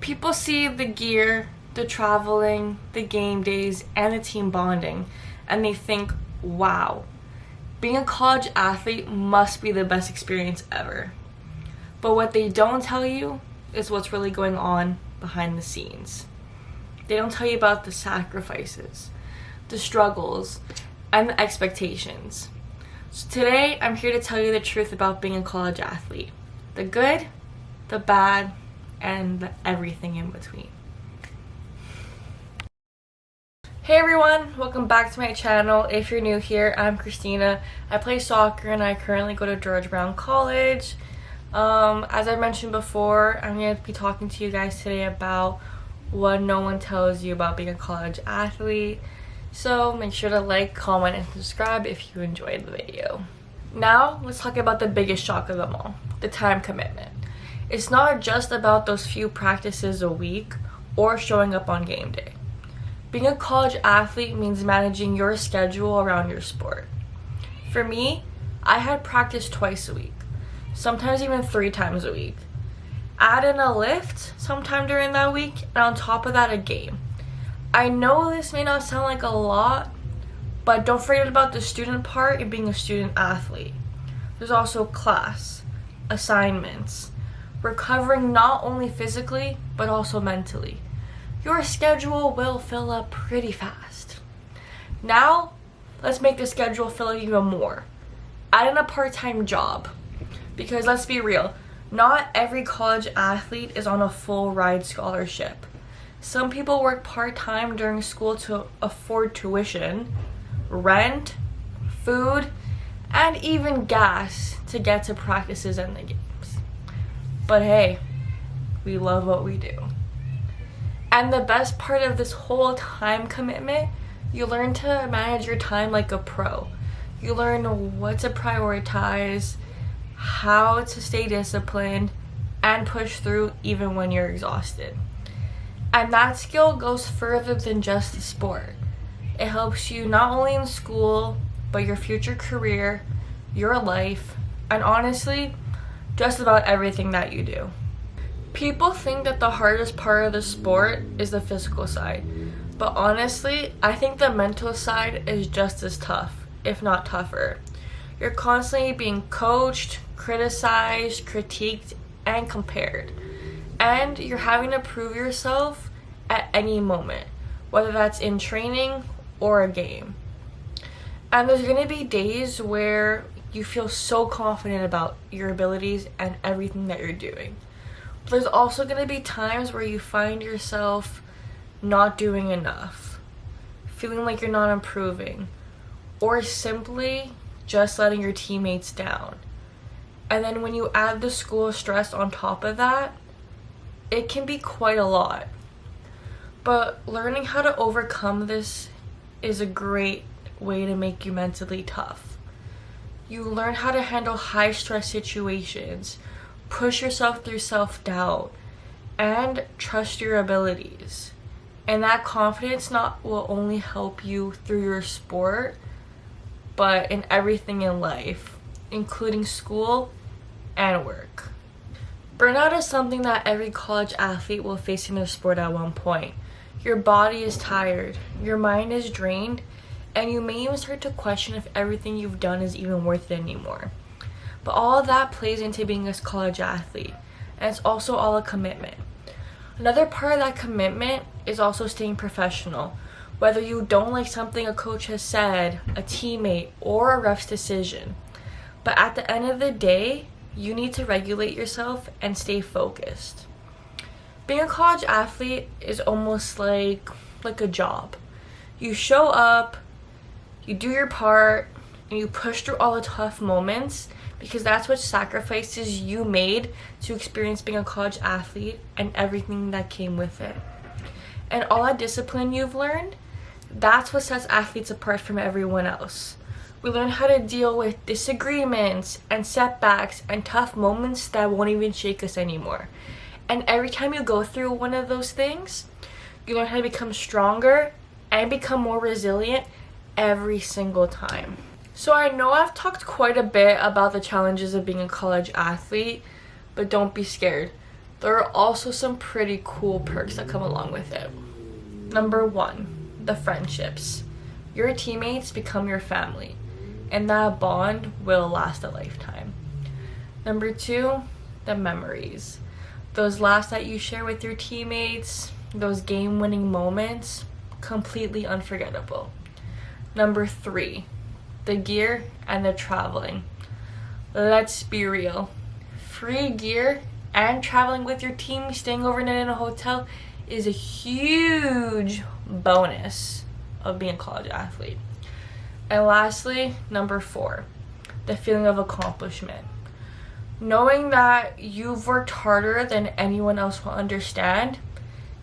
People see the gear, the traveling, the game days, and the team bonding, and they think, wow, being a college athlete must be the best experience ever. But what they don't tell you is what's really going on behind the scenes. They don't tell you about the sacrifices, the struggles, and the expectations. So today, I'm here to tell you the truth about being a college athlete. The good, the bad, and the everything in between. Hey everyone, welcome back to my channel. If you're new here, I'm Christina. I play soccer and I currently go to George Brown College. As I mentioned before, I'm going to be talking to you guys today about what no one tells you about being a college athlete. So make sure to like, comment, and subscribe if you enjoyed the video. Now, let's talk about the biggest shock of them all, the time commitment. It's not just about those few practices a week or showing up on game day. Being a college athlete means managing your schedule around your sport. For me, I had practice twice a week, sometimes even 3 times a week. Add in a lift sometime during that week, and on top of that, a game. I know this may not sound like a lot, but don't forget about the student part in being a student athlete. There's also class, assignments, recovering not only physically, but also mentally. Your schedule will fill up pretty fast. Now, let's make the schedule fill up even more. Add in a part-time job. Because let's be real, not every college athlete is on a full ride scholarship. Some people work part-time during school to afford tuition, rent, food, and even gas to get to practices and the games. But hey, we love what we do. And the best part of this whole time commitment, you learn to manage your time like a pro. You learn what to prioritize, how to stay disciplined, and push through even when you're exhausted. And that skill goes further than just the sport. It helps you not only in school, but your future career, your life, and honestly, just about everything that you do. People think that the hardest part of the sport is the physical side, but honestly, I think the mental side is just as tough, if not tougher. You're constantly being coached, criticized, critiqued, and compared. And you're having to prove yourself at any moment, whether that's in training or a game. And there's going to be days where you feel so confident about your abilities and everything that you're doing. But there's also going to be times where you find yourself not doing enough, feeling like you're not improving, or simply just letting your teammates down. And then when you add the school stress on top of that, it can be quite a lot. But learning how to overcome this is a great way to make you mentally tough. You learn how to handle high stress situations, push yourself through self-doubt, and trust your abilities. And that confidence will only help you through your sport, but in everything in life, including school and work. Burnout is something that every college athlete will face in their sport at one point. Your body is tired, your mind is drained, and you may even start to question if everything you've done is even worth it anymore. But all of that plays into being a college athlete, and it's also all a commitment. Another part of that commitment is also staying professional. Whether you don't like something a coach has said, a teammate, or a ref's decision. But at the end of the day, you need to regulate yourself and stay focused. Being a college athlete is almost like a job. You show up, you do your part, and you push through all the tough moments because that's what sacrifices you made to experience being a college athlete and everything that came with it. And all that discipline you've learned, that's what sets athletes apart from everyone else. We learn how to deal with disagreements and setbacks and tough moments that won't even shake us anymore. And every time you go through one of those things, you learn how to become stronger and become more resilient every single time. So I know I've talked quite a bit about the challenges of being a college athlete, but don't be scared. there are also some pretty cool perks that come along with it. Number 1, the friendships. Your teammates become your family, and that bond will last a lifetime. Number 2, the memories. Those laughs that you share with your teammates, those game-winning moments, completely unforgettable. Number 3, the gear and the traveling. Let's be real. Free gear and traveling with your team, staying overnight in a hotel, is a huge bonus of being a college athlete. And lastly, number 4, the feeling of accomplishment. Knowing that you've worked harder than anyone else will understand,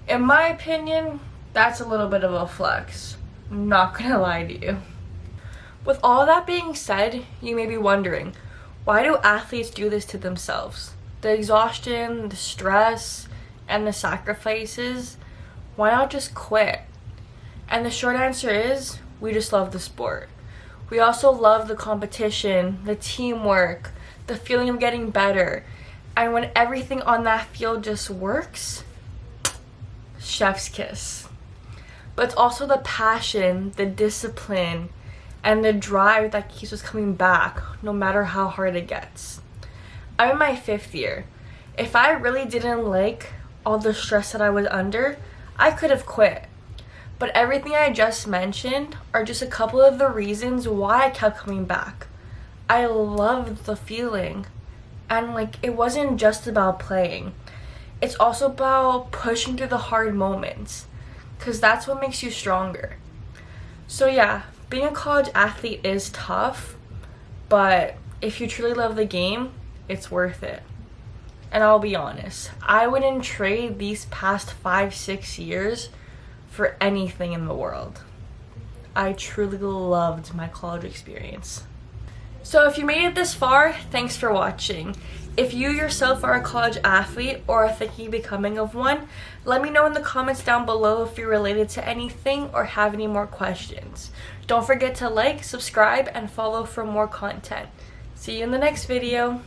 in my opinion, that's a little bit of a flex. I'm not gonna lie to you. With all that being said, you may be wondering, why do athletes do this to themselves? The exhaustion, the stress, and the sacrifices, why not just quit? And the short answer is, we just love the sport. We also love the competition, the teamwork, the feeling of getting better. And when everything on that field just works, chef's kiss. But it's also the passion, the discipline, and the drive that keeps us coming back no matter how hard it gets. I'm in my 5th year. If I really didn't like all the stress that I was under, I could have quit. But everything I just mentioned are just a couple of the reasons why I kept coming back. I loved the feeling. And it wasn't just about playing. It's also about pushing through the hard moments, because that's what makes you stronger. So yeah, being a college athlete is tough, but if you truly love the game, it's worth it. And I'll be honest, I wouldn't trade these past 5-6 years for anything in the world. I truly loved my college experience. So if you made it this far, thanks for watching. If you yourself are a college athlete or are thinking of becoming of one, let me know in the comments down below if you're related to anything or have any more questions. Don't forget to like, subscribe, and follow for more content. See you in the next video.